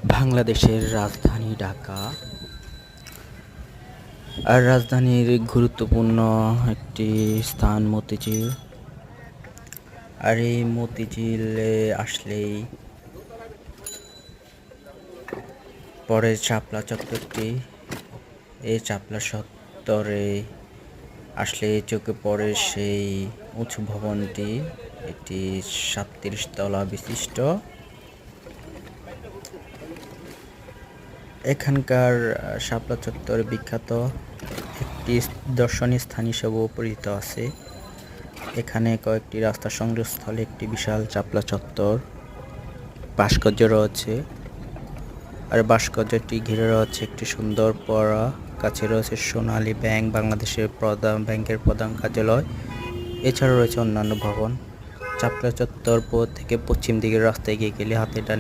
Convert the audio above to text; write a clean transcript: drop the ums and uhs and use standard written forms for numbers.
বাংলাদেশের রাজধানী ঢাকা। আর রাজধানীর গুরুত্বপূর্ণ একটি স্থান মতিঝিল। আর এই মতিঝিলে আসলেই পরে শাপলা চত্বরটি। এই শাপলা চত্বরে আসলে চোখে পড়ে সেই উঁচু ভবনটি। এটি 37 তলা বিশিষ্ট। এখানকার শাপলা চত্বর বিখ্যাত একটি দর্শনীয় স্থান হিসেবেও পরিচিত আছে। এখানে কয়েকটি রাস্তা সংযোগস্থলে একটি বিশাল শাপলা চত্বর ভাস্কর্য রয়েছে। আর ভাস্কর্যটি ঘিরে রয়েছে একটি সুন্দর পড়া। কাছে রয়েছে সোনালী ব্যাংক, বাংলাদেশের প্রধান ব্যাংকের প্রধান কার্যালয়। এছাড়া রয়েছে অন্যান্য ভবন। শাপলা চত্বর থেকে পশ্চিম দিকের রাস্তায় এগিয়ে গেলে হাতে ডানে